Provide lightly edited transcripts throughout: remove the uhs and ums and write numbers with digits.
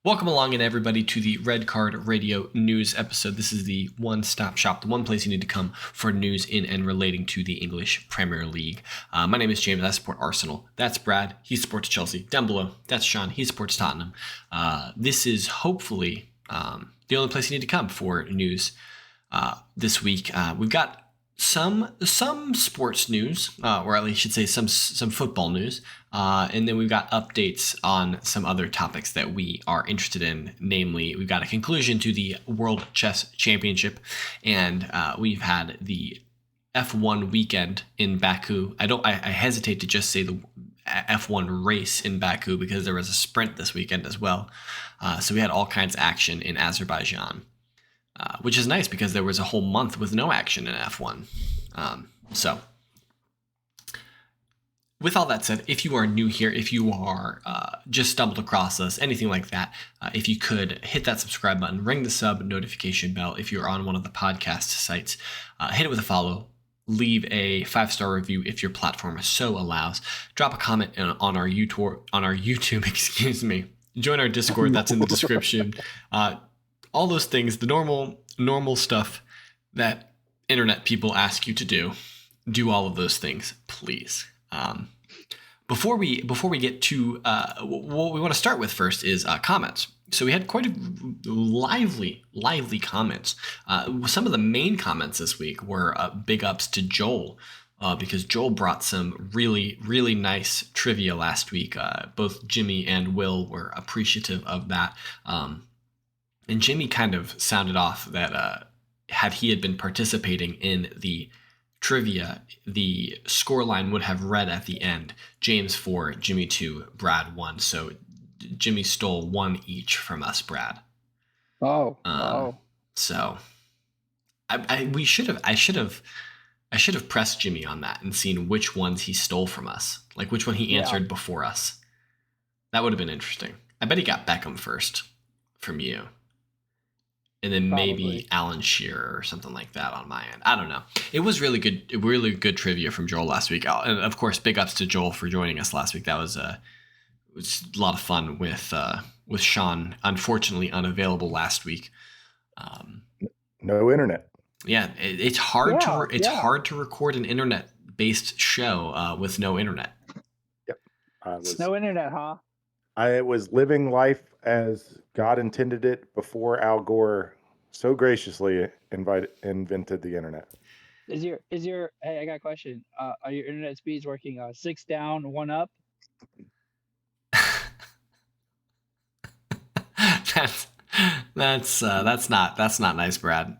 Welcome along, and everybody, to the Red Card Radio news episode. This is the one-stop shop, the one place you need to come for news in and relating to the English Premier League. My name is James. I support Arsenal. That's Brad. He supports Chelsea. Down below, that's Sean. He supports Tottenham. This is hopefully the only place you need to come for news this week. We've got some sports news, or at least I should say some football news, and then we've got updates on some other topics that we are interested in. Namely, we've got a conclusion to the World Chess Championship, and we've had the F1 weekend in Baku. I hesitate to just say the F1 race in Baku because there was a sprint this weekend as well. So we had all kinds of action in Azerbaijan. Which is nice because there was a whole month with no action in F1. So, with all that said, if you are new here, if you are just stumbled across us, anything like that, if you could hit that subscribe button, ring the sub notification bell. If you're on one of the podcast sites, hit it with a follow. Leave a 5-star review if your platform so allows. Drop a comment on our YouTube. Excuse me. Join our Discord. That's in the description. All those things, the normal stuff that internet people ask you to do all of those things, please. Before we get to what we want to start with first is comments. So we had quite a lively comments. Some of the main comments this week were big ups to Joel, because Joel brought some really nice trivia last week. Both Jimmy and Will were appreciative of that. And Jimmy kind of sounded off that had he been participating in the trivia, the scoreline would have read at the end, James 4, Jimmy 2, Brad 1. So Jimmy stole 1 each from us, Brad. Oh. So I should have pressed Jimmy on that and seen which ones he stole from us, like which one he answered before us. That would have been interesting. I bet he got Beckham first from you. And then maybe Alan Shearer or something like that on my end. I don't know. It was really good trivia from Joel last week. And of course, big ups to Joel for joining us last week. That was a lot of fun with Sean, unfortunately unavailable last week. No internet. Yeah, it's hard to record an internet-based show with no internet. Yep. No internet, huh? I was living life as God intended it before Al Gore so graciously invented the internet. Hey, I got a question. Are your internet speeds working 6 down, 1 up? That's not nice, Brad.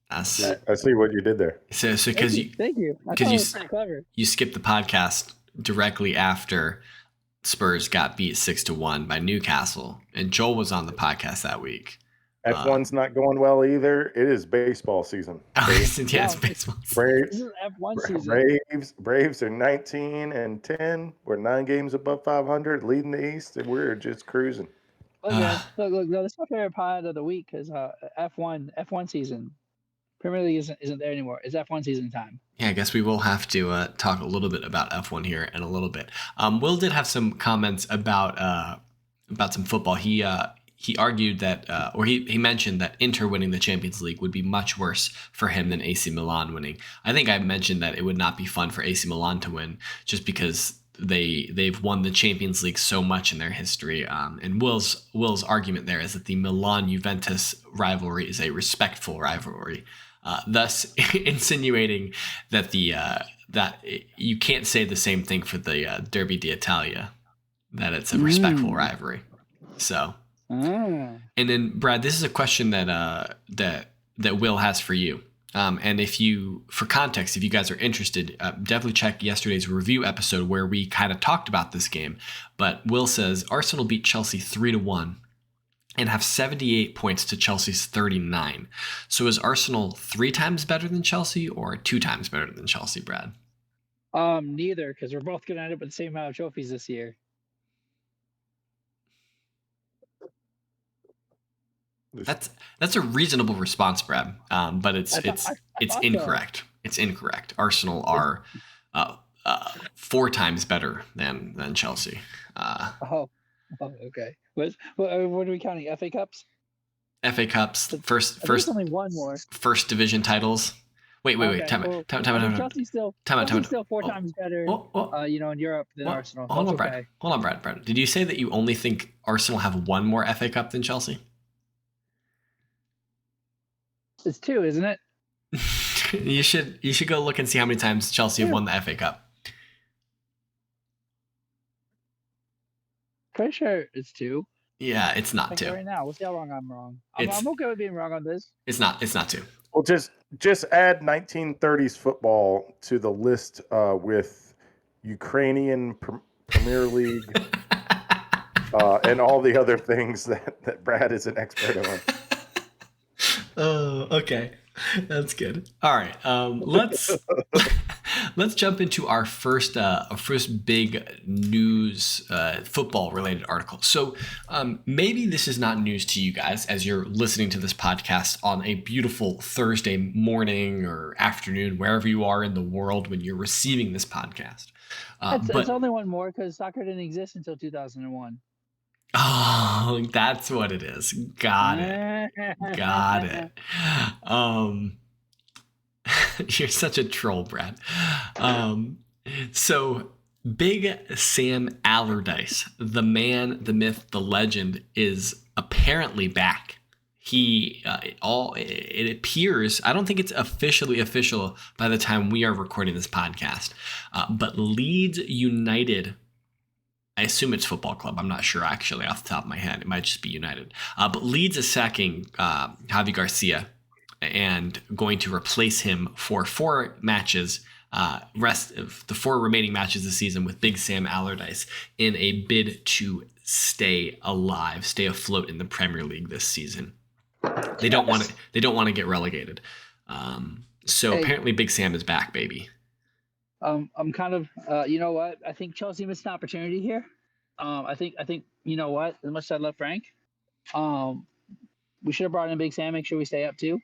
I see what you did there. So because thank you. Because pretty clever. You skipped the podcast directly after Spurs got beat 6-1 by Newcastle, and Joel was on the podcast that week. F1's not going well either. It is baseball season. It's baseball. This is F1 season. Braves are 19-10. We're 9 games above 500, leading the East, and we're just cruising. Look, that's my favorite pod of the week because F1 season. Premier League isn't there anymore. It's F1 season time. Yeah, I guess we will have to talk a little bit about F1 here in a little bit. Will did have some comments about some football. He argued that, or he mentioned that Inter winning the Champions League would be much worse for him than AC Milan winning. I think I mentioned that it would not be fun for AC Milan to win just because they've won the Champions League so much in their history. And Will's argument there is that the Milan-Juventus rivalry is a respectful rivalry. Thus insinuating that that you can't say the same thing for the Derby d'Italia, that it's a respectful rivalry. So, and then Brad, this is a question that Will has for you. And for context, if you guys are interested, definitely check yesterday's review episode where we kind of talked about this game. But Will says Arsenal beat Chelsea 3-1. And have 78 points to Chelsea's 39. So is Arsenal 3 times better than Chelsea or 2 times better than Chelsea, Brad? Neither, because we're both going to end up with the same amount of trophies this year. That's a reasonable response, Brad. But it's incorrect. So. It's incorrect. Arsenal are 4 times better than Chelsea. Oh, okay. What are we counting? FA Cups? FA Cups, I think first it's only one more. first division titles. Wait. Okay. Time Well, out. I mean, Chelsea's still four Oh, times better, oh, in Europe than what? Arsenal. Hold That's on, Brad. okay. Hold on, Brad. Did you say that you only think Arsenal have one more FA Cup than Chelsea? It's two, isn't it? You should go look and see how many times Chelsea have won the FA Cup. Pretty sure it's two. Yeah, it's not Like two. right now, we'll see how long I'm wrong. I'm okay with being wrong on this. It's not two. Well, just add 1930s football to the list with Ukrainian Premier League and all the other things that Brad is an expert on. Oh, okay. That's good. All right. Let's jump into our first big news football related article. So maybe this is not news to you guys as you're listening to this podcast on a beautiful Thursday morning or afternoon, wherever you are in the world when you're receiving this podcast. It's only one more because soccer didn't exist until 2001. Oh, that's what it is. Got it. You're such a troll, Brad. So Big Sam Allardyce, the man, the myth, the legend, is apparently back. It appears, I don't think it's officially official by the time we are recording this podcast, but Leeds United, I assume it's football club. I'm not sure actually off the top of my head. It might just be United. But Leeds is sacking Javi Garcia and going to replace him for 4 matches, rest of the 4 remaining matches this season with Big Sam Allardyce in a bid to stay alive, stay afloat in the Premier League this season. They don't want to get relegated. So apparently Big Sam is back, baby. I'm kind of, you know what? I think Chelsea missed an opportunity here. I think, you know what? As much as I love Frank, we should have brought in Big Sam. Make sure we stay up too.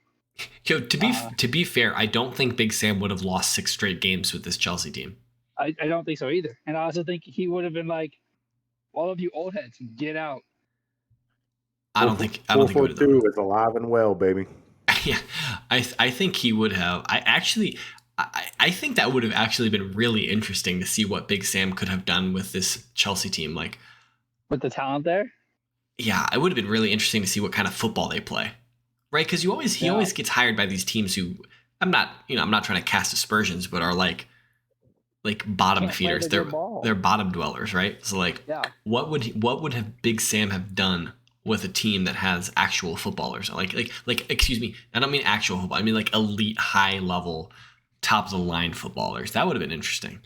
Yo, to be fair, I don't think Big Sam would have lost 6 straight games with this Chelsea team. I don't think so either. And I also think he would have been like, all of you old heads, get out. I don't think he would have done. 442 is alive and well, baby. Yeah, I think he would have. I think that would have actually been really interesting to see what Big Sam could have done with this Chelsea team. Like, with the talent there? Yeah, it would have been really interesting to see what kind of football they play. Right? Because he always gets hired by these teams who I'm not trying to cast aspersions, but are like bottom feeders. They're bottom dwellers, right? So what would have Big Sam have done with a team that has actual footballers? Like excuse me, I don't mean actual football. I mean like elite, high level, top of the line footballers. That would have been interesting.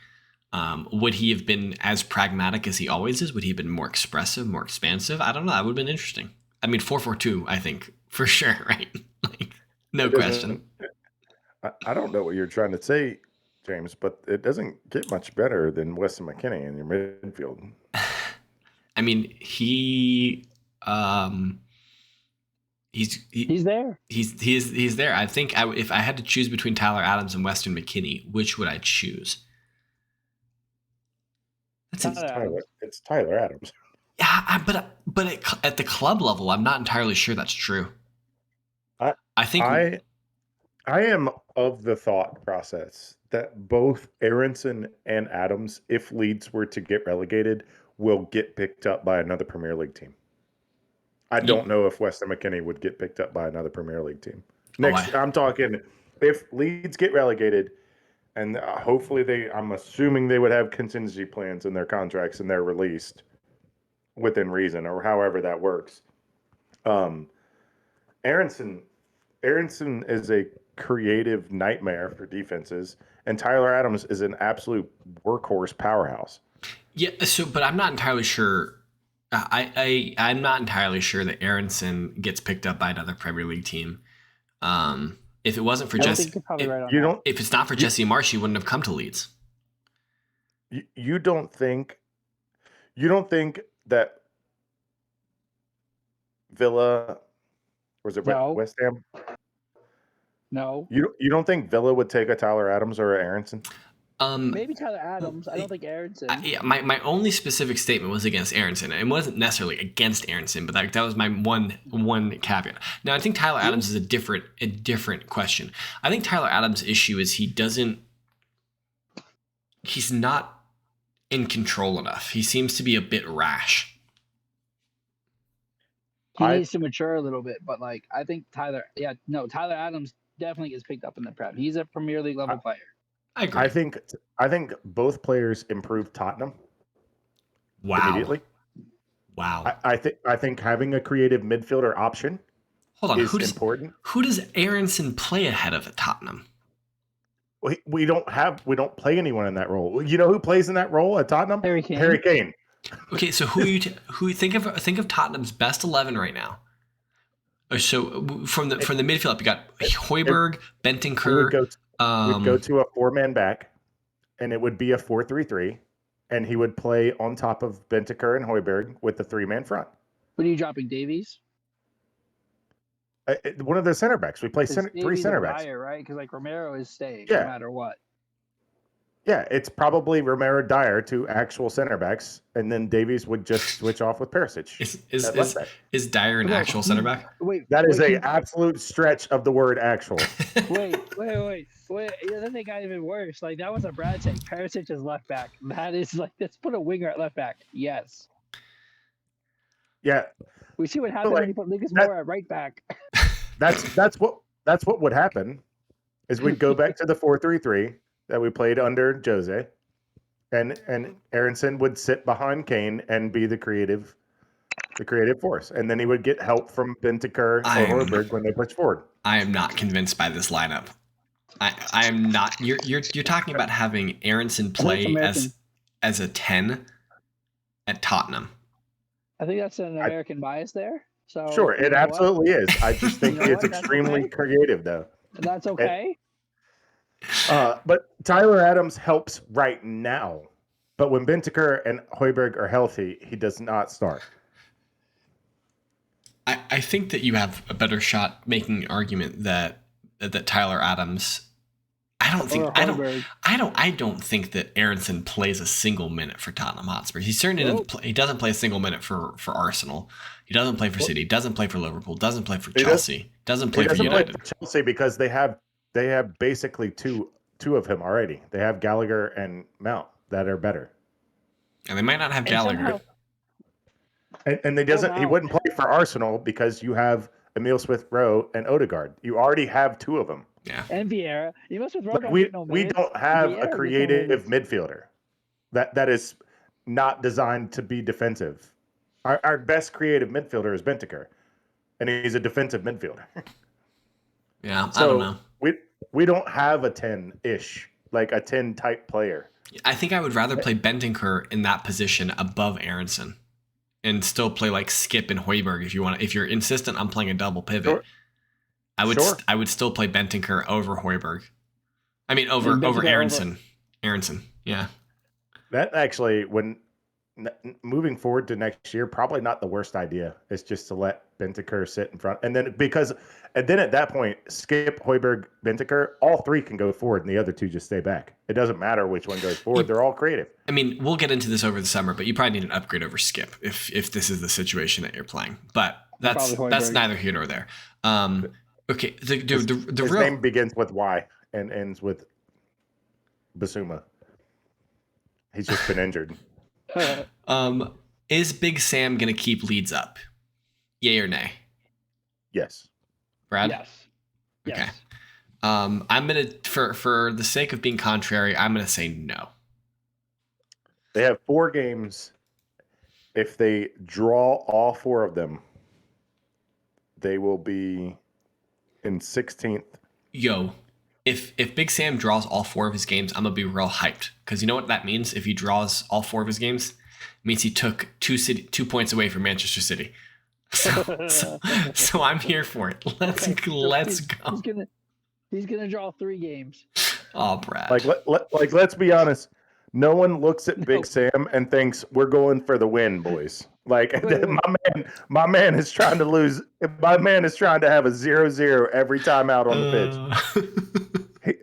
Would he have been as pragmatic as he always is? Would he have been more expressive, more expansive? I don't know. That would have been interesting. I mean, 4-4-2, I think, for sure, right? No question. I don't know what you're trying to say, James, but it doesn't get much better than Weston McKennie in your midfield. I mean, he's there. He's there. I think if I had to choose between Tyler Adams and Weston McKennie, which would I choose? It's Tyler Adams. Yeah, but at the club level, I'm not entirely sure that's true. I am of the thought process that both Aronson and Adams, if Leeds were to get relegated, will get picked up by another Premier League team. I don't know if Weston McKennie would get picked up by another Premier League team. I'm talking if Leeds get relegated, and hopefully I'm assuming they would have contingency plans in their contracts and they're released within reason or however that works. Aronson is a creative nightmare for defenses, and Tyler Adams is an absolute workhorse powerhouse. Yeah, but I'm not entirely sure. I'm not entirely sure that Aronson gets picked up by another Premier League team. If it wasn't for Jesse, if it's not for Jesse Marsh, he wouldn't have come to Leeds. You don't think that Villa, was it West Ham? No. You don't think Villa would take a Tyler Adams or a Aronson? Maybe Tyler Adams. I don't think Aronson. Yeah, my only specific statement was against Aronson. It wasn't necessarily against Aronson, but that was my one caveat. Now I think Tyler Adams is a different question. I think Tyler Adams' issue is he's not in control enough. He seems to be a bit rash. He needs to mature a little bit, but like I think Tyler Adams definitely gets picked up in the Prem. He's a Premier League level player. I agree. I think both players improved Tottenham. Wow. Immediately. Wow. I think having a creative midfielder option is important. Who does Aronson play ahead of at Tottenham? We don't play anyone in that role. You know who plays in that role at Tottenham? Harry Kane. Okay, so who you think of Tottenham's best 11 right now? So from the midfield up, you got Højbjerg, Bentancur. We'd go to a 4-man back, and it would be a 4-3-3, and he would play on top of Bentancur and Højbjerg with the 3-man front. What are you dropping, Davies? One of the center backs. We play three center backs. Dyer, right? Because like Romero is staying no matter what. Yeah, it's probably Romero, Dyer, two actual center backs, and then Davies would just switch off with Perisic. Is Dyer an actual center back? That is an absolute stretch of the word actual. Wait. That thing got even worse. Like that was a Brad take. Perisic is left back. That is like let's put a winger at left back. Yes. Yeah. We see what happened when you put Lucas Moura at right back. That's what would happen. Is we'd go back to the 4-3-3 that we played under Jose, and Aronson would sit behind Kane and be the creative force, and then he would get help from Bentancur or Højbjerg when they push forward. I am not convinced by this lineup. I am not. You're talking about having Aronson play as a 10 at Tottenham. I think that's an American bias there. So sure, it absolutely is. I just think it's extremely creative, though. That's okay. But Tyler Adams helps right now. But when Bentancur and Højbjerg are healthy, he does not start. I think that you have a better shot making an argument that Tyler Adams. I don't think that Aronson plays a single minute for Tottenham Hotspur. He certainly doesn't play a single minute for Arsenal. He doesn't play for City. Doesn't play for Liverpool. Doesn't play for Chelsea. Doesn't play for United. Play for Chelsea because they have basically two of him already. They have Gallagher and Mount that are better. And they might not have Gallagher. And he wouldn't play for Arsenal because you have Emile Smith-Rowe and Odegaard. You already have two of them. Yeah. And Vieira. We don't have a creative midfielder that is not designed to be defensive. Our best creative midfielder is Bentancur, and he's a defensive midfielder. Yeah, I don't know. We don't have a 10-ish, like a 10 type player. I think I would rather play Bentancur in that position above Aronson, and still play like Skip and Højbjerg if you want. If you're insistent on playing a double pivot. Sure. I would still play Bentancur over Højbjerg. I mean, over Aronson. Aronson, yeah. That actually, when moving forward to next year, probably not the worst idea. Is just to let Bentancur sit in front, and then at that point, Skip, Højbjerg, Bentancur, all three can go forward, and the other two just stay back. It doesn't matter which one goes forward; they're all creative. I mean, we'll get into this over the summer, but you probably need an upgrade over Skip if this is the situation that you're playing. But that's neither here nor there. Okay, his name begins with Y and ends with Basuma. He's just been injured. Is Big Sam going to keep Leeds up? Yay or nay? Yes. Brad? Yes. Okay. I'm going to, for the sake of being contrary, I'm going to say no. They have 4 games. If they draw all 4 of them, they will be in 16th. Yo, if Big Sam draws all 4 of his games, I'm going to be real hyped. Because you know what that means? If he draws all 4 of his games, it means he took 2 points away from Manchester City. So I'm here for it. Let's go. He's gonna draw 3 games. Oh, Brad. Like let's be honest. No one looks at Big Sam and thinks we're going for the win, boys. Like my man is trying to lose. My man is trying to have a 0-0 every time out on the pitch.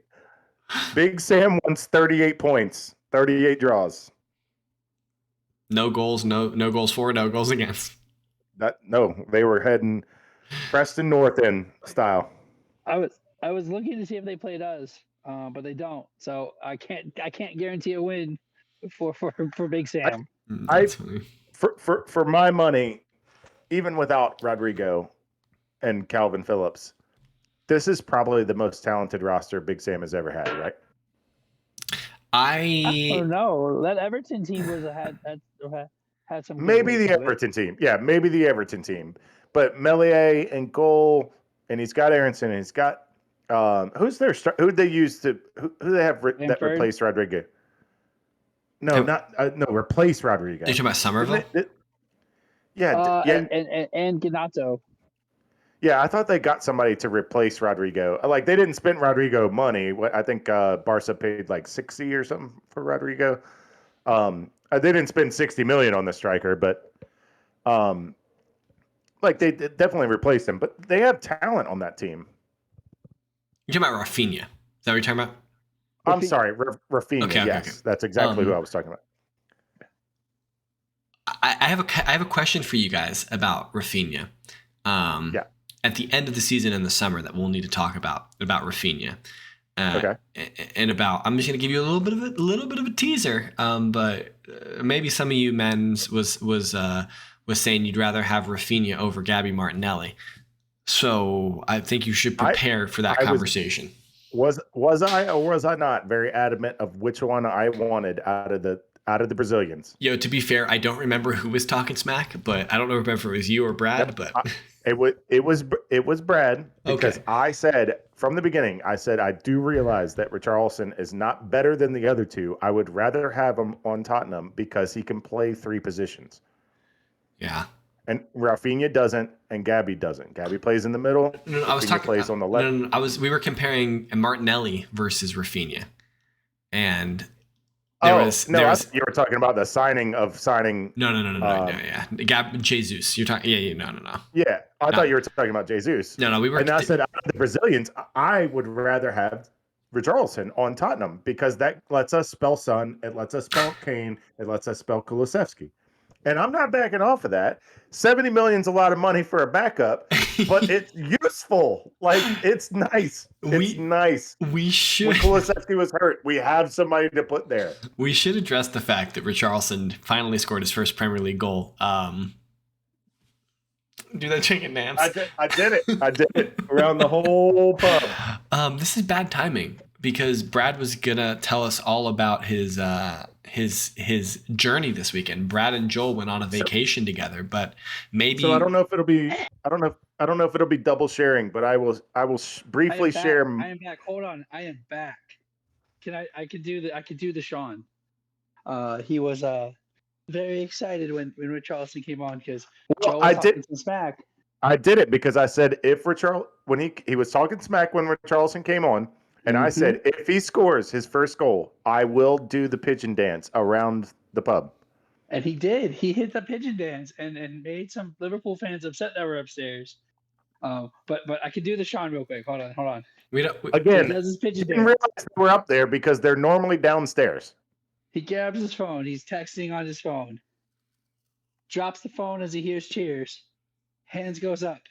Big Sam wants 38 points, 38 draws. No goals, no goals for, no goals against. They were heading Preston North End style. I was looking to see if they played us, but they don't. So I can't guarantee a win for Big Sam. That's funny. For my money, even without Rodrigo and Calvin Phillips, this is probably the most talented roster Big Sam has ever had, right? I don't know. That Everton team had some. Maybe the Everton team. Yeah, maybe the Everton team. But Melier and goal, and he's got Aronson, and he's got who's their who they use to who they have that replaced Rodrigo? No, replace Rodrigo. You're talking about Somerville? Yeah. And Ganato. Yeah, I thought they got somebody to replace Rodrigo. Like, they didn't spend Rodrigo money. I think Barca paid like 60 or something for Rodrigo. They didn't spend 60 million on the striker, but like, they definitely replaced him. But they have talent on that team. You're talking about Rafinha. Is that what you're talking about? I'm sorry, Rafinha. Okay, yes, okay. That's exactly who I was talking about. I have a question for you guys about Rafinha. Yeah. At the end of the season in the summer that we'll need to talk about Rafinha. Okay. And I'm just going to give you a little bit of a teaser. But maybe some of you men was saying you'd rather have Rafinha over Gabby Martinelli. So I think you should prepare for that conversation. Was I or was I not very adamant of which one I wanted out of the Brazilians? Yo, to be fair, I don't remember who was talking smack, but I don't know if it was you or Brad. But it was Brad, because I said from the beginning, I do realize that Richarlison is not better than the other two. I would rather have him on Tottenham because he can play three positions. Yeah. And Rafinha doesn't, and Gabby doesn't. Gabby plays in the middle. No, I was talking. Plays on the left. No, we were comparing Martinelli versus Rafinha, and you were talking about the signing. No. Yeah, Jesus. You're talking. No. Yeah, I thought you were talking about Jesus. No, we were. And I said, out of the Brazilians, I would rather have Richarlison on Tottenham because that lets us spell Son, it lets us spell Kane, it lets us spell Kulusevski. And I'm not backing off of that. 70 million is a lot of money for a backup, but it's useful. Like, it's nice. It's nice. We should. When Kulusevski was hurt, we have somebody to put there. We should address the fact that Richarlison finally scored his first Premier League goal. Do that chicken dance. I did it around the whole pub. This is bad timing because Brad was gonna tell us all about his journey this weekend. Brad and Joel went on a vacation together, but maybe. So I don't know if it'll be. I don't know if it'll be double sharing, but I will briefly share. I am back. Hold on, I am back. I could do the Sean. He was very excited when Richarlison came on because Joel was talking some smack. I did it because I said if when he was talking smack when Richarlison came on. And I said, if he scores his first goal, I will do the pigeon dance around the pub. And he did. He hit the pigeon dance and made some Liverpool fans upset that were upstairs. But I could do the Sean real quick. Hold on. Again, he didn't realize we're up there because they're normally downstairs. He grabs his phone. He's texting on his phone. Drops the phone as he hears cheers. Hands goes up.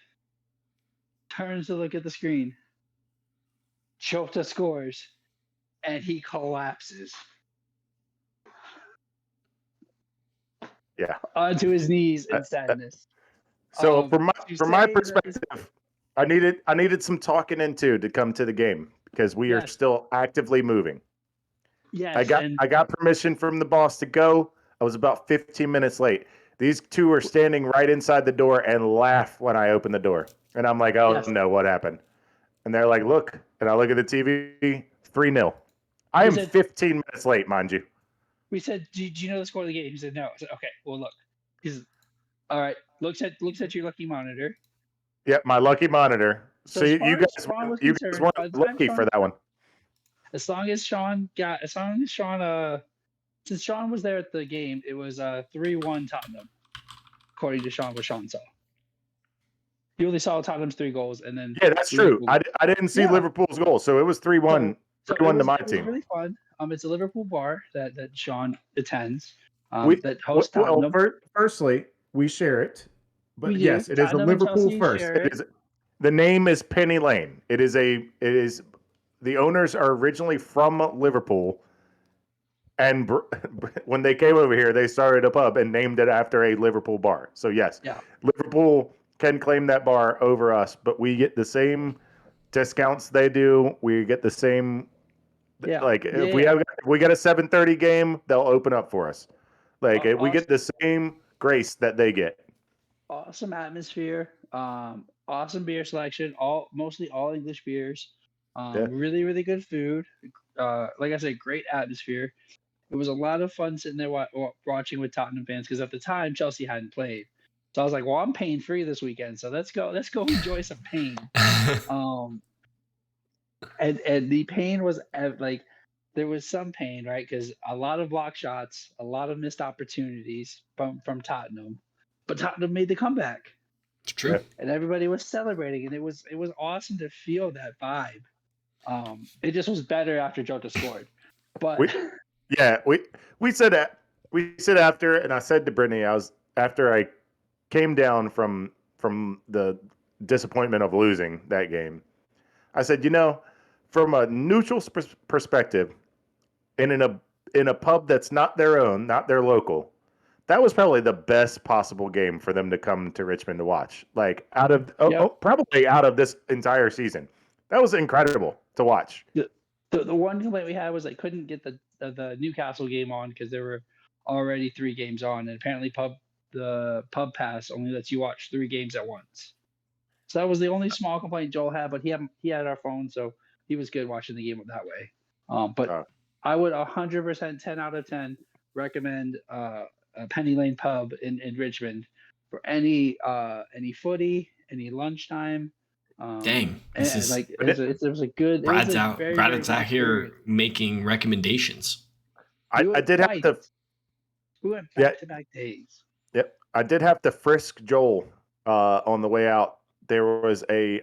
Turns to look at the screen. Jota scores, and he collapses. Yeah, onto his knees in sadness. So from my perspective, I needed some talking into to come to the game because we are still actively moving. Yes, I got permission from the boss to go. I was about 15 minutes late. These two are standing right inside the door and laugh when I open the door, and I'm like, oh no, what happened? And they're like, look, and I look at the TV, 3-0. I am 15 minutes late, mind you. We said, do you know the score of the game? He said, no. I said, okay, well, look. He said, all right, looks at your lucky monitor. Yep, my lucky monitor. So you guys weren't lucky for that one. Since Sean was there at the game, it was 3-1 Tottenham, according to Sean, what Sean saw. You only saw Tottenham's 3 goals, and then that's true. I didn't see Liverpool's goal, so it was 3-1 So 3-1 to my it was team. really fun. It's a Liverpool bar that Sean attends. We That hosts well, Tottenham. firstly, we share it, We but do. yes, it is a Tottenham and Liverpool Chelsea first. share It it. is. The name is Penny Lane. It is. The owners are originally from Liverpool, and when they came over here, they started a pub and named it after a Liverpool bar. So yes, Yeah. Liverpool can claim that bar over us, but we get the same discounts they do. We get the same. Yeah. Like Yeah. if we get a 7:30 game, they'll open up for us. Like we get the same grace that they get. Awesome atmosphere. Awesome beer selection. Mostly all English beers. Yeah. Really, really good food. Like I said, great atmosphere. It was a lot of fun sitting there watching with Tottenham fans because at the time Chelsea hadn't played. So I was like, well, I'm pain free this weekend, so let's go enjoy some pain. And the pain was like there was some pain, right? Because a lot of block shots, a lot of missed opportunities from Tottenham, but Tottenham made the comeback. It's true. And everybody was celebrating, and it was awesome to feel that vibe. It just was better after Jota scored, but we said that after, and I said to Brittany, after I came down from the disappointment of losing that game, I said, from a neutral perspective, in a pub that's not their own, not their local, that was probably the best possible game for them to come to Richmond to watch. Like probably out of this entire season, that was incredible to watch. The one complaint we had was they couldn't get the Newcastle game on because there were already 3 games on, and apparently the pub pass only lets you watch 3 games at once. So that was the only small complaint Joel had, but he had our phone, so he was good watching the game that way. But I would 100% 10 out of 10 recommend a Penny Lane pub in Richmond for any footy, any lunchtime. Dang, it was a good. Brad's out here making recommendations. I did have to. We went back-to-back days. Yep, I did have to frisk Joel on the way out. There was a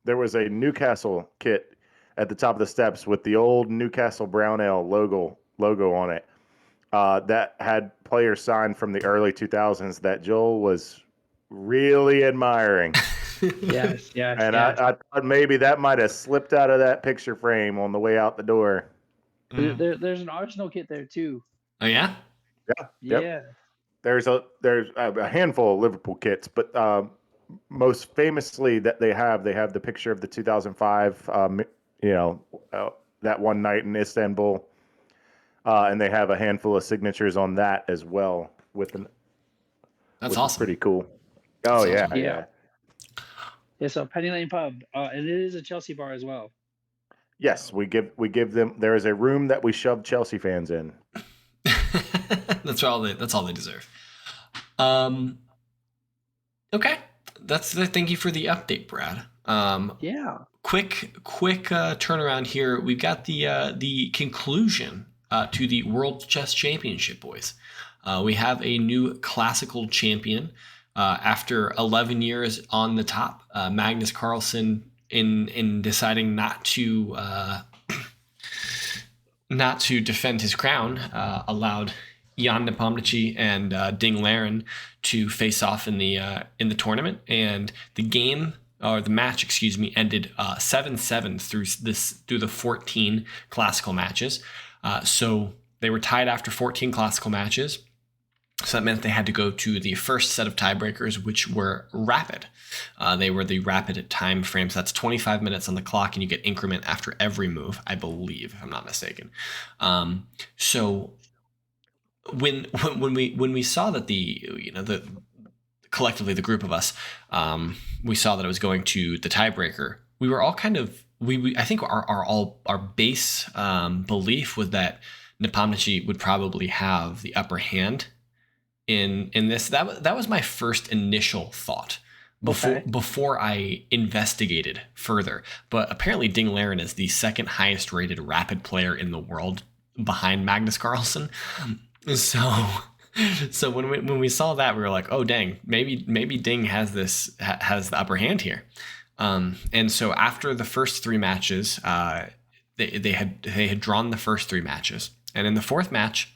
Newcastle kit at the top of the steps with the old Newcastle Brown Ale logo on it. That had players signed from the early 2000s that Joel was really admiring. Yes. And I thought maybe that might have slipped out of that picture frame on the way out the door. There's an Arsenal kit there too. Oh yeah? Yeah. Yeah. There's a handful of Liverpool kits, but most famously that they have the picture of the 2005, that one night in Istanbul, and they have a handful of signatures on that as well. That's awesome. Pretty cool. Oh That's yeah. Yeah, so Penny Lane Pub, and it is a Chelsea bar as well. Yes, we give them. There is a room that we shove Chelsea fans in. That's all they deserve. Okay, thank you for the update, Brad. Yeah. Quick turnaround here. We've got the conclusion to the World Chess Championship, boys. We have a new classical champion. After 11 years on the top, Magnus Carlsen, in deciding not to defend his crown, allowed Jan Nepomniachtchi and Ding Laren to face off in the tournament, and the match, ended 7-7 through the 14 classical matches. So they were tied after 14 classical matches. So that meant they had to go to the first set of tiebreakers, which were rapid. They were the rapid time frames. That's 25 minutes on the clock, and you get increment after every move, I believe, if I'm not mistaken. So when we saw that collectively the group of us, we saw that it was going to the tiebreaker, we were all kind of I think our base belief was that Nepomniachtchi would probably have the upper hand in this. That was my first initial thought before I investigated further. But apparently Ding Laren is the second highest rated rapid player in the world behind Magnus Carlsen. So when we saw that, we were like, oh dang, maybe Ding has the upper hand here. And so after the first 3 matches, they had drawn the first 3 matches, and in the 4th match,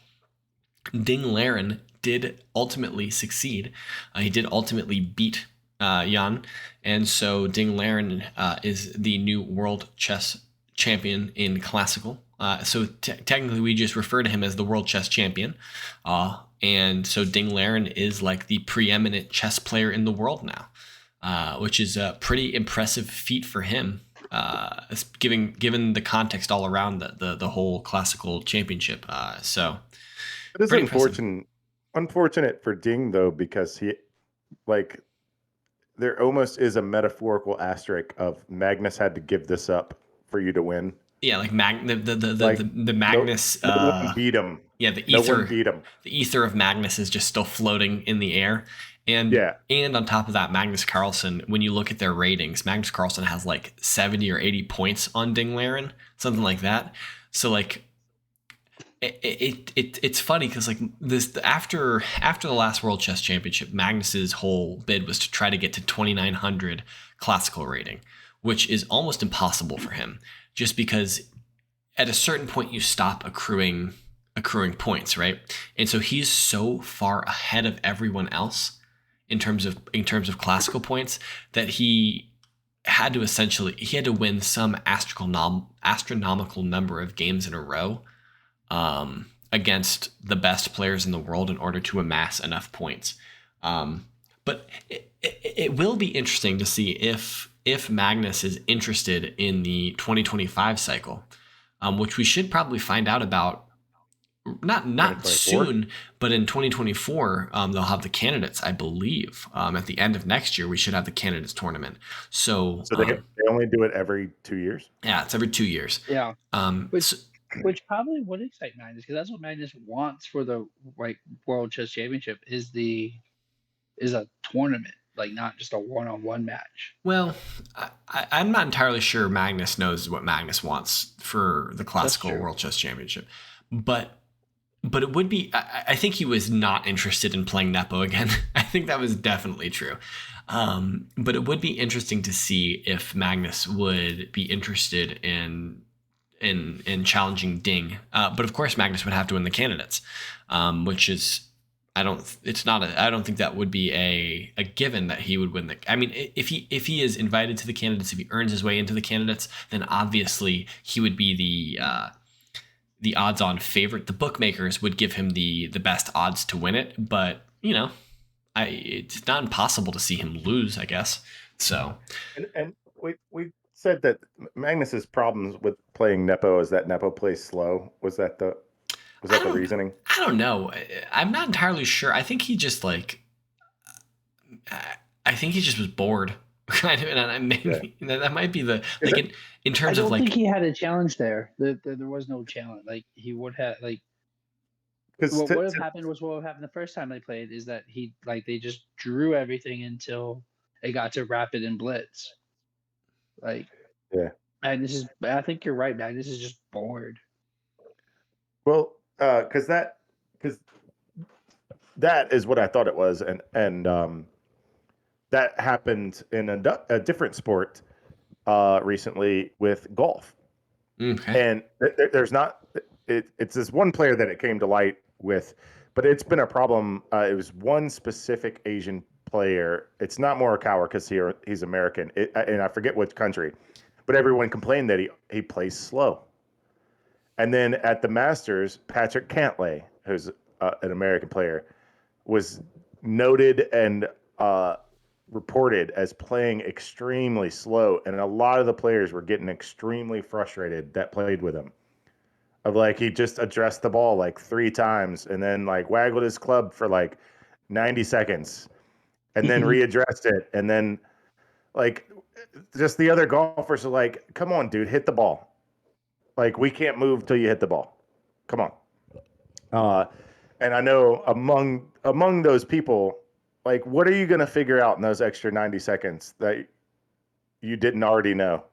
Ding Laren did ultimately succeed. He did ultimately beat Jan, and so Ding Laren is the new world chess champion in classical. So technically, we just refer to him as the world chess champion. And so Ding Laren is like the preeminent chess player in the world now, which is a pretty impressive feat for him, given the context all around the whole classical championship. So it is pretty impressive. unfortunate for Ding though, because he like there almost is a metaphorical asterisk of Magnus had to give this up for you to win. Yeah, like Like the no, Magnus. no one beat him. Yeah, No one beat him. the ether of Magnus is just still floating in the air, and Yeah, on top of that, Magnus Carlsen. When you look at their ratings, Magnus Carlsen has like 70 or 80 points on Ding Laren, something like that. So like it's funny because like this after the last World Chess Championship, Magnus's whole bid was to try to get to 2900 classical rating, which is almost impossible for him, just because at a certain point you stop accruing points, right? And so he's so far ahead of everyone else in terms of classical points that he had to win some astronomical number of games in a row against the best players in the world in order to amass enough points. But it will be interesting to see if Magnus is interested in the 2025 cycle, which we should probably find out about not 2024. soon, but in 2024 they'll have the candidates, I believe. At the end of next year, we should have the candidates tournament. So they only do it every 2 years. yeah, it's every 2 years. Yeah. So, Which probably would excite Magnus, because that's what Magnus wants for the World Chess Championship is a tournament, like not just a one-on-one match. well, I'm not entirely sure Magnus knows what Magnus wants for the classical World Chess Championship, but it would be. I think he was not interested in playing Nepo again. I think that was definitely true. But it would be interesting to see if Magnus would be interested in challenging Ding. But of course, Magnus would have to win the candidates, which is I don't think that would be a given that he would win the. I mean, if he is invited to the candidates, if he earns his way into the candidates, then obviously he would be the odds-on favorite. The bookmakers would give him the best odds to win it, but it's not impossible to see him lose, I guess. So, and we said that Magnus's problems with playing Nepo is that Nepo plays slow. Was that the reasoning? I don't know. I'm not entirely sure. I think he just was bored. Kind of, and maybe that might be the like in terms of like. I don't think he had a challenge there. There was no challenge. Like he would have like. What would have happened was what would happen the first time they played is that they just drew everything until it got to rapid and blitz. Like yeah, I think you're right, Magnus is just bored. Well, because that is what I thought it was, and that happened in a different sport recently with golf. Okay. And there's not it's this one player that it came to light with, but it's been a problem. It was one specific Asian player. It's not Morikawa because he's American, and I forget which country, but everyone complained that he plays slow. And then at the Masters, Patrick Cantlay, who's an American player, was noted and reported as playing extremely slow, and a lot of the players were getting extremely frustrated that played with him. Of like he just addressed the ball like 3 times and then like waggled his club for like 90 seconds and then readdressed it, and then like just the other golfers are like, "Come on, dude, hit the ball. Like we can't move till you hit the ball. Come on." And I know among those people, like, what are you going to figure out in those extra 90 seconds that you didn't already know?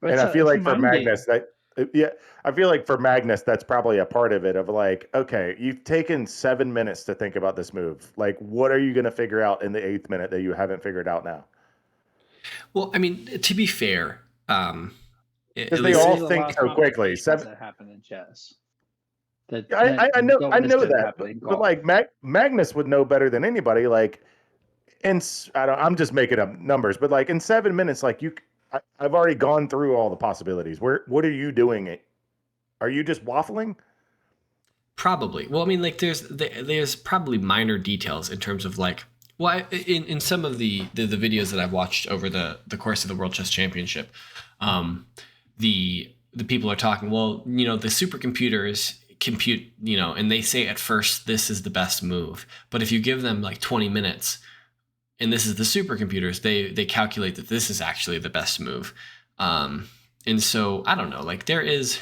And I feel like for Magnus, I feel like for Magnus, that's probably a part of it of like, okay, you've taken 7 minutes to think about this move. Like, what are you going to figure out in the 8th minute that you haven't figured out now? Well, I mean, to be fair, Because At they least all There's a think lot of so quickly. complications that happen in chess that I know don't I know necessarily that, happen in but golf. like Magnus would know better than anybody. Like, I'm just making up numbers, but like in 7 minutes, like I've already gone through all the possibilities. What are you doing? Are you just waffling? Probably. Well, I mean, like there's probably minor details in terms of like, well, in some of the videos that I've watched over the course of the World Chess Championship, the people are talking. Well, the supercomputers compute, and they say at first this is the best move, but if you give them like 20 minutes, and this is the supercomputers, they calculate that this is actually the best move. And so I don't know, like there is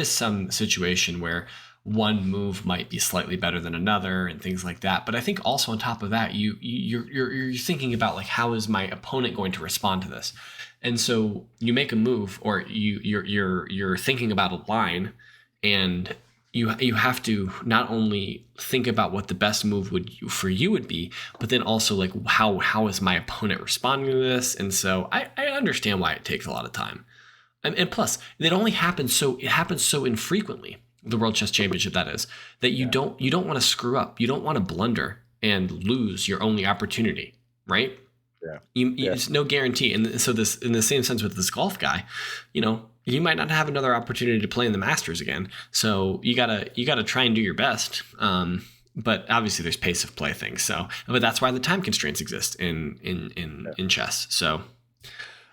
some situation where one move might be slightly better than another and things like that. But I think also on top of that, you're thinking about like, how is my opponent going to respond to this? And so you make a move, or you're thinking about a line, and you have to not only think about what the best move for you would be, but then also like how is my opponent responding to this? And so I understand why it takes a lot of time. And plus, it happens so infrequently. The World Chess Championship, that is, that you don't want to screw up. You don't want to blunder and lose your only opportunity, right? Yeah. It's no guarantee. And so this, in the same sense with this golf guy, you might not have another opportunity to play in the Masters again. So you gotta try and do your best. But obviously there's pace of play things. So, but that's why the time constraints exist in chess. So,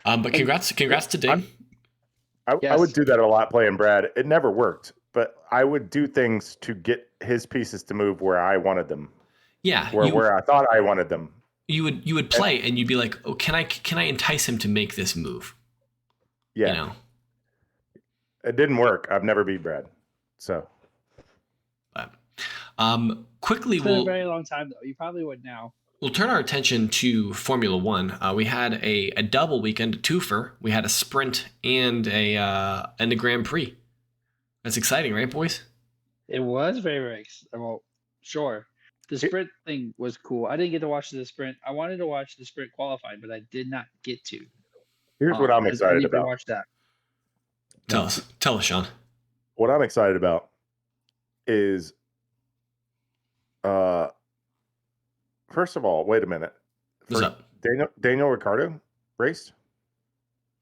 but congrats to Ding. I would do that a lot playing Brad. It never worked, but I would do things to get his pieces to move where I wanted them. Yeah, where I thought I wanted them. You would play, and you'd be like, "Oh, can I entice him to make this move?" Yeah. It didn't work. I've never beat Brad. So, but quickly, It's been a very long time though. You probably would now. We'll turn our attention to Formula One. We had a double weekend, a twofer. We had a sprint and a Grand Prix. That's exciting, right, boys? It was very well, sure. The sprint thing was cool. I didn't get to watch the sprint. I wanted to watch the sprint qualifying, but I did not get to. Here's what I'm excited I need about. to watch that. Tell us, Sean. What I'm excited about is, first of all, wait a minute. What's up? Daniel Ricciardo raced?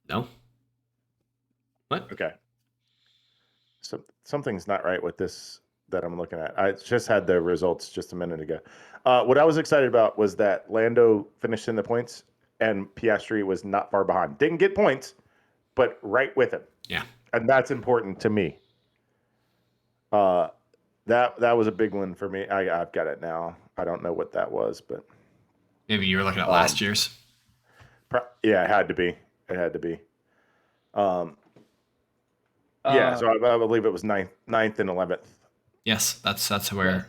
No. What? Okay. So something's not right with this that I'm looking at. I just had the results just a minute ago. What I was excited about was that Lando finished in the points and Piastri was not far behind. Didn't get points, but right with him. Yeah. And that's important to me. That was a big one for me. I've got it now. I don't know what that was, but maybe you were looking at last year's. Yeah, it had to be. Yeah, so I believe it was ninth and 11th. Yes, that's where. Yeah.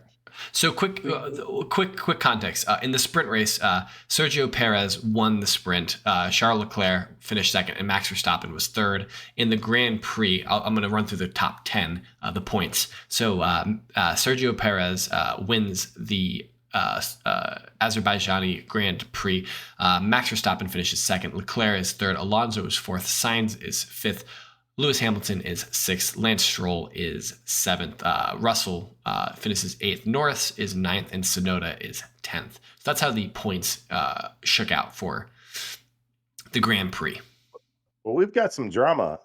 So quick context. In the sprint race, Sergio Perez won the sprint. Charles Leclerc finished second, and Max Verstappen was third. In the Grand Prix, I'm going to run through the top 10, the points. So Sergio Perez wins the Azerbaijani Grand Prix. Max Verstappen finishes second. Leclerc is third. Alonso is fourth. Sainz is fifth. Lewis Hamilton is sixth. Lance Stroll is seventh. Russell finishes eighth. Norris is ninth, and Tsunoda is 10th. So that's how the points shook out for the Grand Prix. Well, we've got some drama,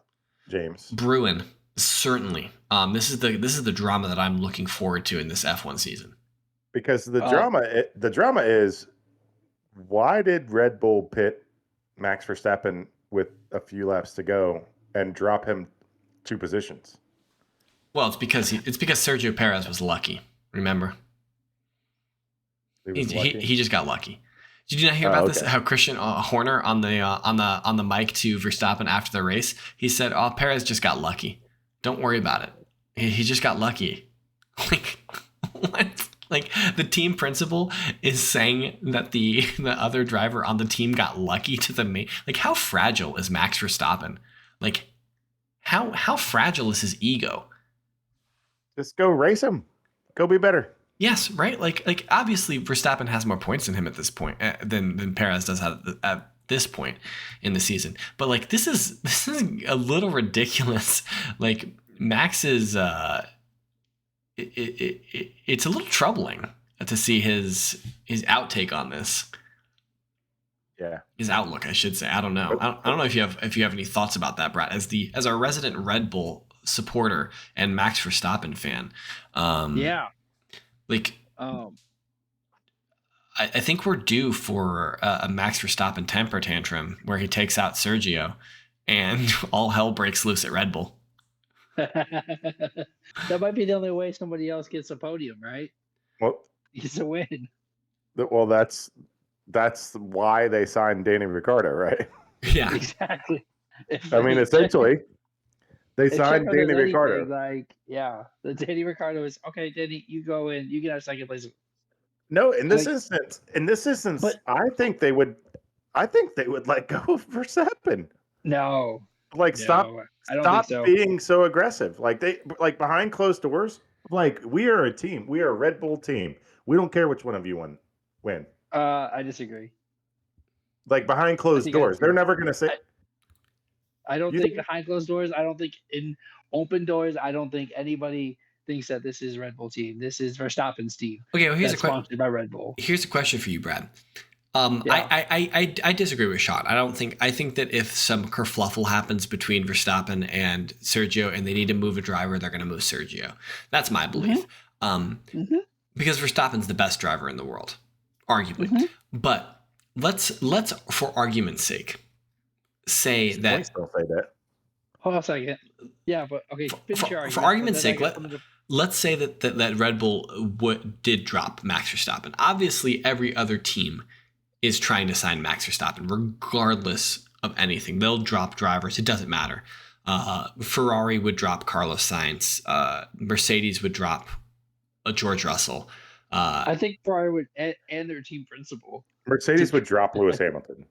James. Bruin, certainly. This is the drama that I'm looking forward to in this F1 season. Because the drama is, why did Red Bull pit Max Verstappen with a few laps to go and drop him 2 positions? Well, it's because Sergio Perez was lucky. Remember, he just got lucky. Did you not hear about this? How Christian Horner on the mic to Verstappen after the race, he said, "Oh, Perez just got lucky. Don't worry about it. He just got lucky." Like what? Like the team principal is saying that the other driver on the team got lucky to the main. Like how fragile is Max Verstappen? Like how fragile is his ego? Just go race him. Go be better. Yes, right. Like obviously Verstappen has more points than him at this point than Perez does at this point in the season. But like this is a little ridiculous. Like Max is it's a little troubling to see his outtake on this. Yeah. His outlook, I should say. I don't know. I don't know if you have any thoughts about that, Brad, as our resident Red Bull supporter and Max Verstappen fan. Like I think we're due for a Max Verstappen temper tantrum where he takes out Sergio and all hell breaks loose at Red Bull. That might be the only way somebody else gets a podium, right? Well, It's a win. Well, that's why they signed Danny Ricciardo, right? Yeah, exactly. I mean, essentially, they signed Danny Ricciardo. The Danny Ricciardo is okay. Danny, you go in. You get our second place. No, in this instance, but, I think they would let go of Verstappen. No, Like stop I don't think so. being so aggressive. Like behind closed doors. Like we are a team. We are a Red Bull team. We don't care which one of you win. I disagree. Like behind closed doors, they're never going to say. I don't think behind closed doors. I don't think in open doors. I don't think anybody thinks that this is Red Bull team. This is Verstappen's team. Okay, well, here's a question sponsored by Red Bull. Here's a question for you, Brad. I disagree with Sean. I think that if some kerfluffle happens between Verstappen and Sergio and they need to move a driver, they're going to move Sergio. That's my belief. Because Verstappen's the best driver in the world, arguably. But let's for argument's sake say that. Still say that. Hold on a second. Yeah, but okay. For argument's sake, let's say that Red Bull did drop Max Verstappen. Obviously, every other team is trying to sign Max Verstappen, regardless of anything. They'll drop drivers. It doesn't matter. Ferrari would drop Carlos Sainz. Mercedes would drop George Russell. I think Ferrari would, and their team principal. Mercedes would drop Lewis Hamilton.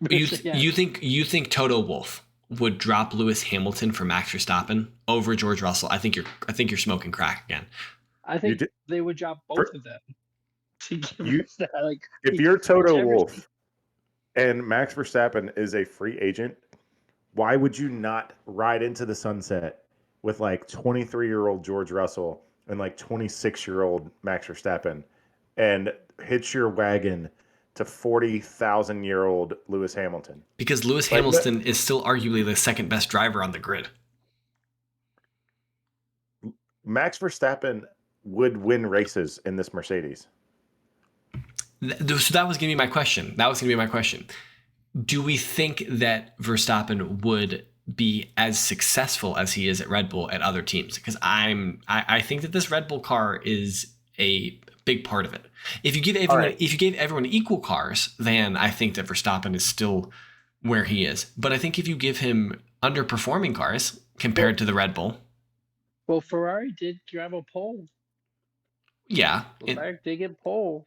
You think Toto Wolff would drop Lewis Hamilton for Max Verstappen over George Russell? I think you're smoking crack again. I think they would drop both of them. If you're Toto Wolff and Max Verstappen is a free agent, why would you not ride into the sunset with like 23-year-old George Russell and like 26-year-old Max Verstappen and hitch your wagon to 40,000-year-old Lewis Hamilton? Because Lewis Hamilton is still arguably the second best driver on the grid. Max Verstappen would win races in this Mercedes. So that was going to be my question. Do we think that Verstappen would be as successful as he is at Red Bull at other teams? Because I think that this Red Bull car is a big part of it. If you gave everyone equal cars, then I think that Verstappen is still where he is. But I think if you give him underperforming cars compared to the Red Bull. Well, Ferrari did grab a pole. Yeah. Ferrari did get pole.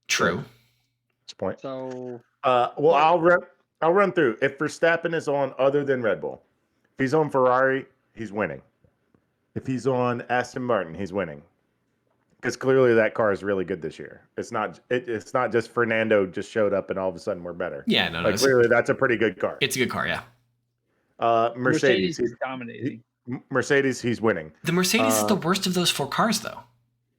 True. That's the point. So I'll run through. If Verstappen is on other than Red Bull, if he's on Ferrari, he's winning. If he's on Aston Martin, he's winning. Because clearly that car is really good this year. It's not just Fernando just showed up and all of a sudden we're better. Yeah, no. Clearly that's a pretty good car. It's a good car, yeah. Mercedes is dominating. Mercedes, he's winning. The Mercedes is the worst of those four cars, though.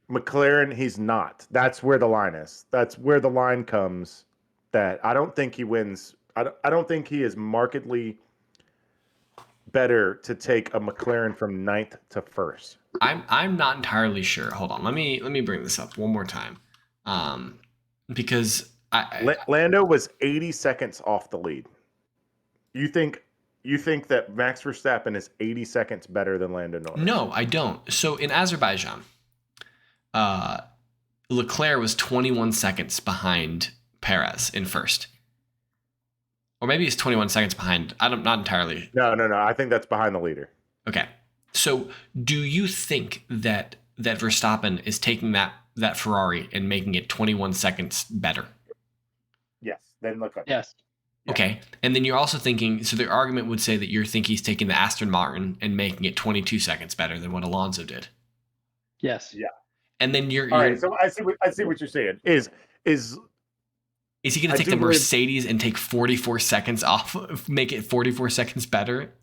McLaren, he's not. That's where the line is. That's where the line comes. That I don't think he wins. I don't think he is markedly better to take a McLaren from 9th to 1st. I'm not entirely sure. Hold on. Let me bring this up one more time. Because Lando was 80 seconds off the lead. You think that Max Verstappen is 80 seconds better than Lando Norris? No, I don't. So in Azerbaijan, Leclerc was 21 seconds behind Perez in first. Or maybe he's 21 seconds behind. I'm not entirely. No. I think that's behind the leader. Okay. So do you think that Verstappen is taking that Ferrari and making it 21 seconds better? Yes. Then look up. Yes. Okay. And then you're also thinking, so the argument would say that you think he's taking the Aston Martin and making it 22 seconds better than what Alonso did. Yes. Yeah. And then you're all right. So I see what you're saying is Is he going to take the Mercedes and take 44 seconds off, make it 44 seconds better?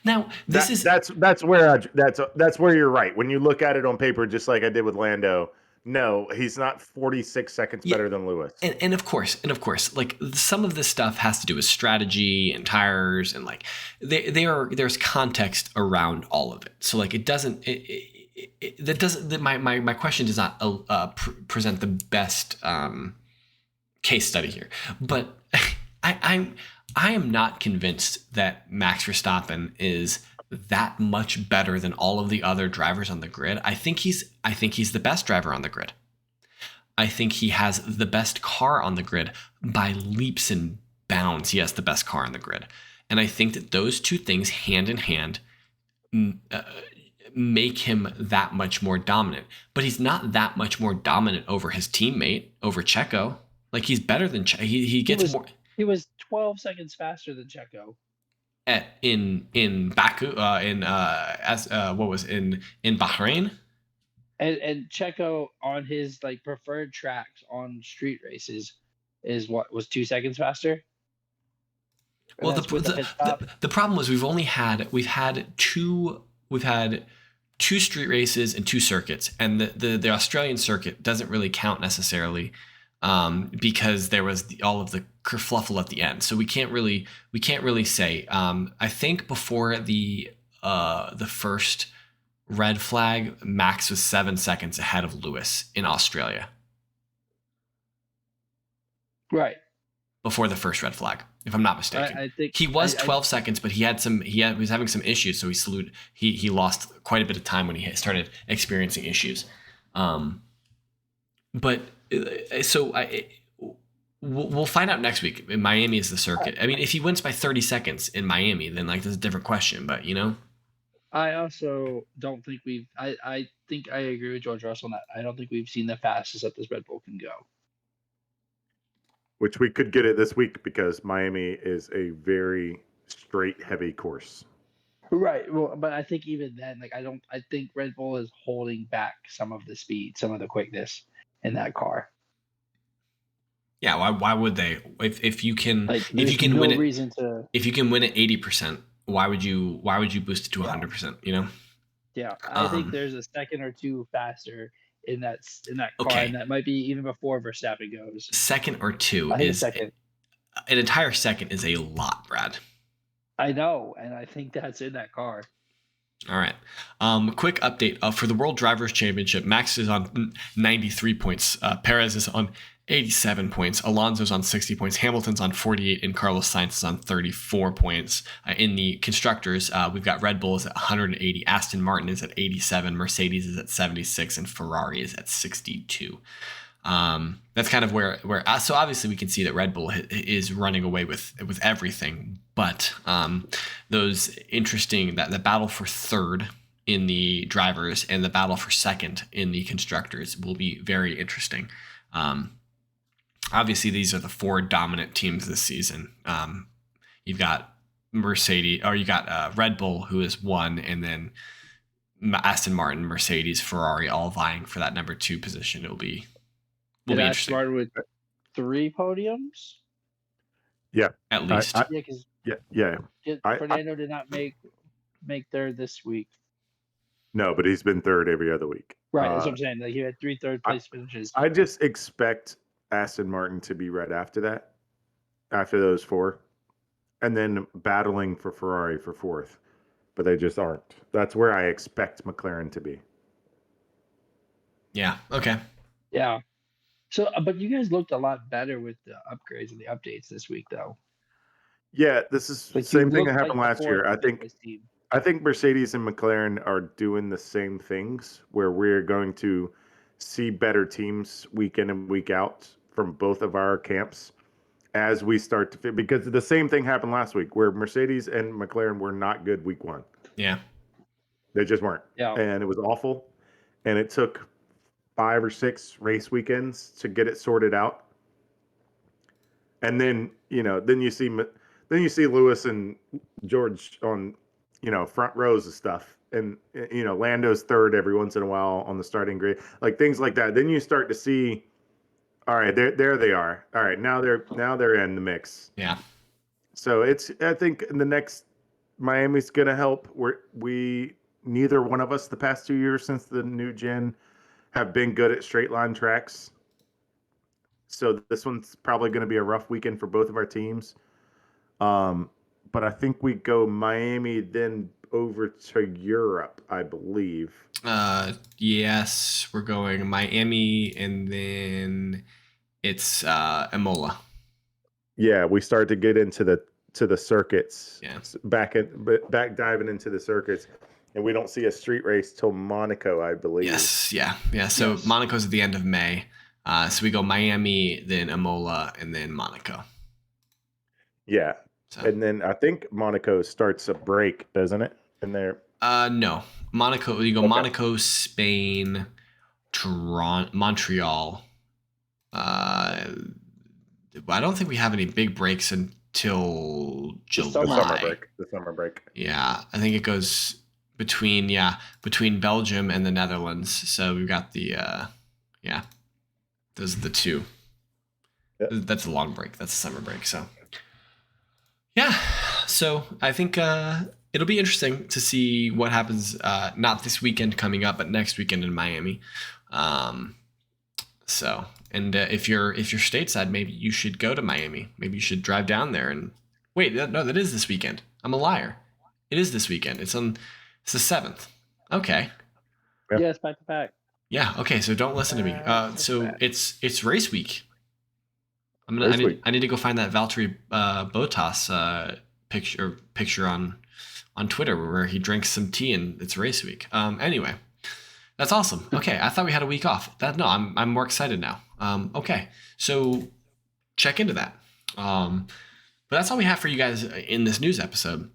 Now, that's where you're right. When you look at it on paper, just like I did with Lando, no, he's not 46 seconds better than Lewis. And of course, like some of this stuff has to do with strategy and tires, and like there's context around all of it. So like it doesn't. My question does not present the best case study here, but I am not convinced that Max Verstappen is that much better than all of the other drivers on the grid. I think he's the best driver on the grid. I think he has the best car on the grid by leaps and bounds. He has the best car on the grid, and I think that those two things hand in hand make him that much more dominant. But he's not that much more dominant over his teammate, over Checo. Like he's better than Checo. He gets more. He was 12 seconds faster than Checo. In Baku, in Bahrain. And Checo on his like preferred tracks on street races is what was 2 seconds faster. Well, the problem was we've had two street races and 2 circuits, and the Australian circuit doesn't really count necessarily because there was all of the kerfluffle at the end. So we can't really say. I think before the first red flag, Max was 7 seconds ahead of Lewis in Australia. Right. Before the first red flag, if I'm not mistaken. I think he was 12 seconds, but he was having some issues, so he lost quite a bit of time when he started experiencing issues. But so we'll find out next week. In Miami is the circuit. I mean, if he wins by 30 seconds in Miami, then like there's a different question. But I also don't think I think I agree with George Russell on that. I don't think we've seen the fastest that this Red Bull can go. Which we could get it this week because Miami is a very straight, heavy course. Right. Well, but I think even then, I think Red Bull is holding back some of the speed, some of the quickness in that car. Yeah. Why would they? If you can win it, if you can win it 80%, why would you boost it to 100%? Yeah, I think there's a second or two faster in that car, and that might be even before Verstappen goes. Second or two is an entire second is a lot, Brad. I know, and I think that's in that car. All right. Quick update for the World Drivers' Championship. Max is on 93 points. Perez is on 87 points. Alonso's on 60 points. Hamilton's on 48, and Carlos Sainz is on 34 points. In the constructors, we've got Red Bull is at 180, Aston Martin is at 87, Mercedes is at 76, and Ferrari is at 62. That's kind of where so obviously we can see that Red Bull is running away with everything, but those interesting that the battle for third in the drivers and the battle for second in the constructors will be very interesting. Obviously, these are the 4 dominant teams this season. You've got Mercedes, or you got Red Bull, who is 1, and then Aston Martin, Mercedes, Ferrari, all vying for that number 2 position. Will be interesting. Started with 3 podiums. Yeah, at least. Fernando did not make third this week. No, but he's been third every other week. Right, that's what I'm saying. Like he had 3 third place finishes. I just expect Aston Martin to be right after that, after those 4, and then battling for Ferrari for 4th, but they just aren't. That's where I expect McLaren to be. Yeah. Okay. Yeah. So, but you guys looked a lot better with the upgrades and the updates this week, though. Yeah, this is the same thing that happened last year. I think Mercedes and McLaren are doing the same things where we're going to see better teams week in and week out from both of our camps as we start to fit, because the same thing happened last week where Mercedes and McLaren were not good week 1. Yeah. They just weren't. Yeah. And it was awful. And it took 5 or 6 race weekends to get it sorted out. And then, then you see Lewis and George on, front rows of stuff. And, Lando's third every once in a while on the starting grid, like things like that. Then you start to see All right, there they are. All right, now they're in the mix. Yeah. So I think in the next Miami's gonna help. We neither one of us the past 2 years since the new gen have been good at straight line tracks. So this one's probably going to be a rough weekend for both of our teams. But I think we go Miami, then over to Europe, I believe. Yes, we're going Miami, and then it's Imola. Yeah, we start to get into the circuits. Yeah. Back diving into the circuits, and we don't see a street race till Monaco, I believe. Yes, yeah. So Monaco's at the end of May. So we go Miami, then Imola, and then Monaco. Yeah. So. And then I think Monaco starts a break, doesn't it? In there. No. Monaco. You go Monaco, Spain, Toronto, Montreal. I don't think we have any big breaks until July. The summer break. Yeah, I think it goes between Belgium and the Netherlands. So we've got the those are the two. Yep. That's a long break. That's a summer break. So yeah, so I think it'll be interesting to see what happens. Not this weekend coming up, but next weekend in Miami. So, and if you're stateside, maybe you should go to Miami. Maybe you should drive down there and wait. No, that is this weekend. I'm a liar. It is this weekend. It's the 7th. Okay. Yep. Yeah, it's back to back. Yeah. Okay. So don't listen to me. So it's race week. I need to go find that Valtteri Bottas picture on Twitter where he drinks some tea and it's race week. Anyway. That's awesome. Okay, I thought we had a week off. I'm more excited now. Okay, so check into that. But that's all we have for you guys in this news episode.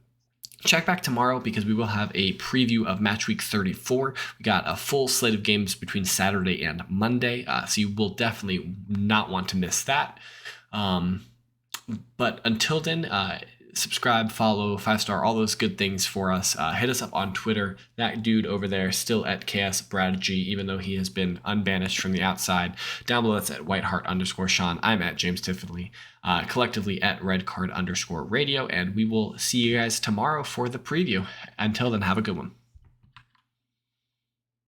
Check back tomorrow because we will have a preview of Match Week 34. We got a full slate of games between Saturday and Monday, so you will definitely not want to miss that. But until then, subscribe, follow, 5-star, all those good things for us. Hit us up on Twitter. That dude over there still at Chaos Brad G, even though he has been unbanished from the outside. Down below, that's at Whiteheart_Sean. I'm at James Tiffany. Collectively at Redcard_radio. And we will see you guys tomorrow for the preview. Until then, have a good one.